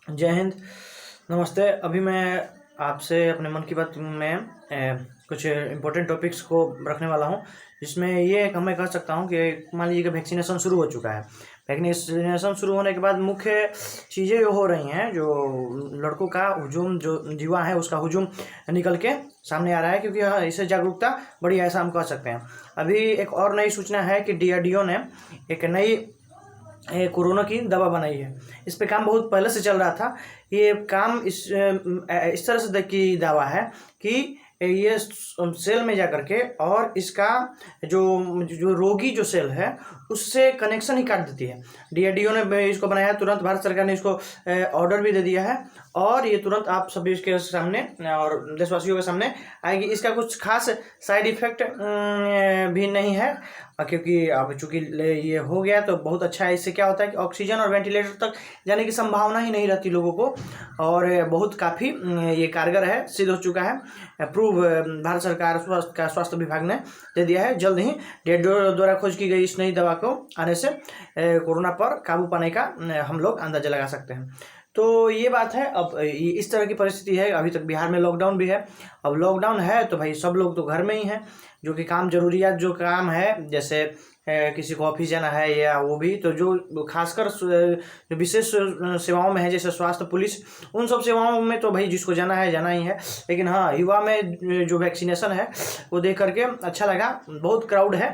जय हिंद। नमस्ते। अभी मैं आपसे अपने मन की बात में कुछ इम्पोर्टेंट टॉपिक्स को रखने वाला हूँ, जिसमें ये मैं कह सकता हूँ कि मान लीजिए कि वैक्सीनेशन शुरू हो चुका है। वैक्सीनेशन शुरू होने के बाद मुख्य चीज़ें जो हो रही हैं, जो लड़कों का हुजूम, जो युवा है उसका हुजूम निकल के सामने आ रहा है, क्योंकि इससे जागरूकता बड़ी, ऐसा हम कह सकते हैं। अभी एक और नई सूचना है कि DRDO ने एक नई कोरोना की दवा बनाई है। इस पे काम बहुत पहले से चल रहा था। ये काम इस तरह से की दवा है कि ये सेल में जा करके और इसका जो जो रोगी जो सेल है उससे कनेक्शन ही काट देती है। DRDO ने इसको बनाया, तुरंत भारत सरकार ने इसको ऑर्डर भी दे दिया है और ये तुरंत आप सभी के सामने और देशवासियों के सामने आएगी। इसका कुछ खास साइड इफेक्ट भी नहीं है, क्योंकि अब चूंकि ये हो गया तो बहुत अच्छा है। इससे क्या होता है कि ऑक्सीजन और वेंटिलेटर तक जाने की संभावना ही नहीं रहती लोगों को, और बहुत काफ़ी ये कारगर है, सिद्ध हो चुका है। प्रूव भारत सरकार स्वास्थ्य विभाग ने दे दिया है। जल्द ही DRDO द्वारा खोज की गई इस नई दवा को आने से कोरोना पर काबू पाने का हम लोग अंदाजा लगा सकते हैं। तो ये बात है। अब इस तरह की परिस्थिति है, अभी तक बिहार में लॉकडाउन भी है। अब लॉकडाउन है तो भाई सब लोग तो घर में ही हैं, जो कि काम जरूरियात जो काम है, जैसे किसी को ऑफिस जाना है या वो भी, तो जो खासकर जो विशेष सेवाओं में है, जैसे स्वास्थ्य, पुलिस, उन सब सेवाओं में तो भाई जिसको जाना है जाना ही है। लेकिन हाँ, युवा में जो वैक्सीनेशन है वो देख करके अच्छा लगा। बहुत क्राउड है,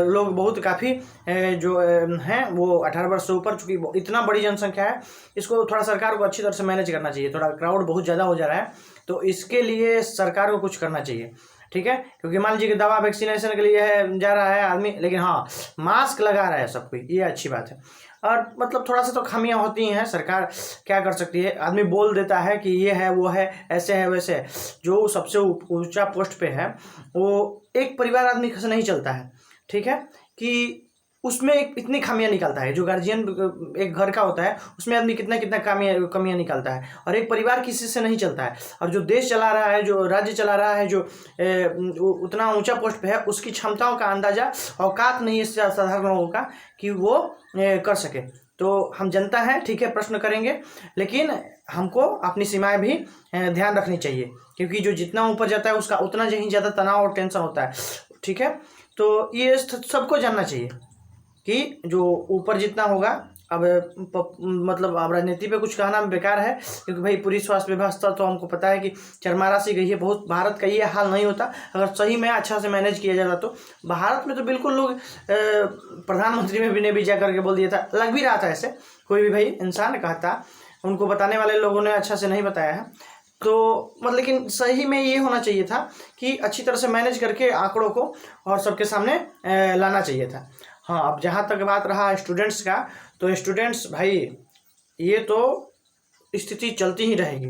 लोग बहुत काफ़ी जो हैं वो 18 वर्ष से ऊपर, चूँकि इतना बड़ी जनसंख्या है, इसको थोड़ा सरकार को अच्छी तरह से मैनेज करना चाहिए। थोड़ा क्राउड बहुत ज़्यादा हो जा रहा है, तो इसके लिए सरकार को कुछ करना चाहिए, ठीक है। क्योंकि मान लीजिए कि दवा वैक्सीनेशन के लिए है, जा रहा है आदमी, लेकिन हाँ मास्क लगा रहा है सब कोई, ये अच्छी बात है। और मतलब थोड़ा सा तो खामियां होती हैं, सरकार क्या कर सकती है। आदमी बोल देता है कि ये है वो है, ऐसे है वैसे है। जो सबसे ऊंचा पोस्ट पे है वो एक परिवार आदमी से नहीं चलता है, ठीक है, कि उसमें इतनी खामियां निकालता है। जो गार्जियन एक घर का होता है उसमें आदमी कितना कितना कमियां निकालता है, और एक परिवार किसी से नहीं चलता है। और जो देश चला रहा है, जो राज्य चला रहा है, जो उतना ऊंचा पोस्ट पे है, उसकी क्षमताओं का अंदाजा, औकात नहीं है साधारण लोगों का कि वो कर सके। तो हम जनता हैं, ठीक है, प्रश्न करेंगे, लेकिन हमको अपनी सीमाएं भी ध्यान रखनी चाहिए, क्योंकि जो जितना ऊपर जाता है उसका उतना ही ज़्यादा तनाव और टेंशन होता है, ठीक है। तो ये सबको जानना चाहिए कि जो ऊपर जितना होगा, अब मतलब अब राजनीति पे कुछ कहना बेकार है, क्योंकि भाई पूरी स्वास्थ्य व्यवस्था तो हमको पता है कि चरमारा सी गई है। बहुत भारत का ये हाल नहीं होता अगर सही में अच्छा से मैनेज किया जाता। तो भारत में तो बिल्कुल लोग प्रधानमंत्री में भी ने भी जा करके बोल दिया था, लग भी रहा था ऐसे, कोई भी भाई इंसान कहता, उनको बताने वाले लोगों ने अच्छा से नहीं बताया है। तो मतलब लेकिन सही में ये होना चाहिए था कि अच्छी तरह से मैनेज करके आंकड़ों को और सबके सामने लाना चाहिए था। हाँ, अब जहाँ तक बात रहा स्टूडेंट्स का, तो स्टूडेंट्स भाई ये तो स्थिति चलती ही रहेगी।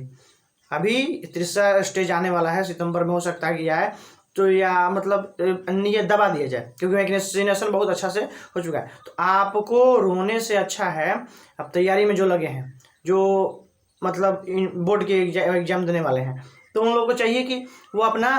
अभी तीसरा स्टेज आने वाला है, सितंबर में हो सकता है कि आए, तो या मतलब ये दबा दिया जाए, क्योंकि वैक्सीनेशन बहुत अच्छा से हो चुका है। तो आपको रोने से अच्छा है अब तैयारी में जो लगे हैं, जो मतलब बोर्ड के एग्जाम देने वाले हैं, तो उन लोगों को चाहिए कि वो अपना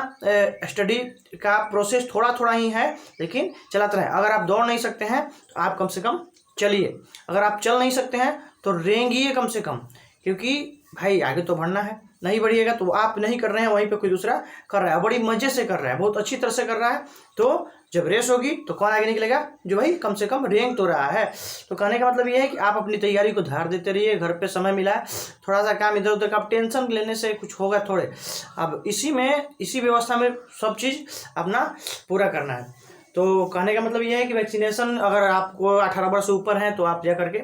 स्टडी का प्रोसेस थोड़ा थोड़ा ही है लेकिन चलाते रहें। अगर आप दौड़ नहीं सकते हैं तो आप कम से कम चलिए, अगर आप चल नहीं सकते हैं तो रेंगिए कम से कम, क्योंकि भाई आगे तो बढ़ना है। नहीं बढ़िएगा तो आप नहीं कर रहे हैं, वहीं पे कोई दूसरा कर रहा है, बड़ी मजे से कर रहा है, बहुत अच्छी तरह से कर रहा है। तो जब रेस होगी तो कौन आगे निकलेगा, जो भाई कम से कम रेंग तो रहा है। तो कहने का मतलब ये है कि आप अपनी तैयारी को धार देते रहिए, घर पे समय मिला है, थोड़ा सा काम इधर उधर का, आप टेंशन लेने से कुछ होगा थोड़े। अब इसी व्यवस्था में सब चीज़ अपना पूरा करना है। तो कहने का मतलब ये है कि वैक्सीनेशन, अगर आपको 18 वर्ष से ऊपर हैं तो आप जा करके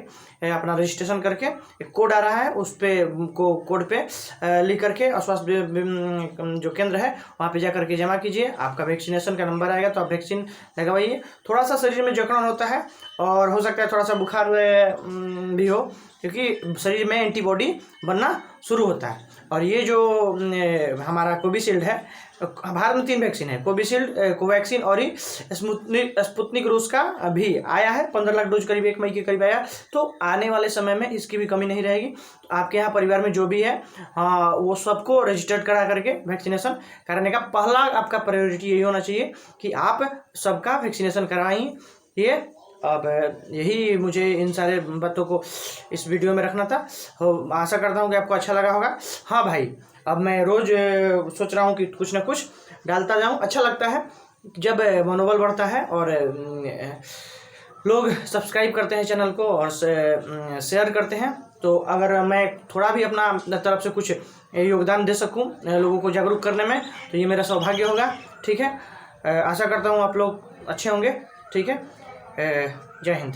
अपना रजिस्ट्रेशन करके, एक कोड आ रहा है उस पर कोड पे लिख करके स्वास्थ्य जो केंद्र है वहाँ पे जा करके जमा कीजिए। आपका वैक्सीनेशन का नंबर आएगा तो आप वैक्सीन लगवाइए। थोड़ा सा शरीर में जकड़न होता है और हो सकता है थोड़ा सा बुखार भी हो, क्योंकि शरीर में एंटीबॉडी बनना शुरू होता है। और ये जो हमारा कोविशील्ड है, भारत में 3 वैक्सीन है, कोविशील्ड, कोवैक्सीन और ही स्पुतनिक रूस का भी आया है। 15 लाख डोज करीब 1 मई के करीब आया। तो आने वाले समय में इसकी भी कमी नहीं रहेगी। तो आपके यहाँ परिवार में जो भी है वो सबको रजिस्टर्ड करा करके वैक्सीनेशन कराने का पहला आपका प्रायोरिटी यही होना चाहिए कि आप सबका वैक्सीनेशन कराएं। ये अब यही मुझे इन सारे बातों को इस वीडियो में रखना था। आशा करता हूँ कि आपको अच्छा लगा होगा। हाँ भाई, अब मैं रोज़ सोच रहा हूँ कि कुछ ना कुछ डालता जाऊँ। अच्छा लगता है जब मनोबल बढ़ता है और लोग सब्सक्राइब करते हैं चैनल को और शेयर करते हैं। तो अगर मैं थोड़ा भी अपना तरफ से कुछ योगदान दे सकूं लोगों को जागरूक करने में, तो ये मेरा सौभाग्य होगा। ठीक है, आशा करता हूँ आप लोग अच्छे होंगे। ठीक है, जय हिंद।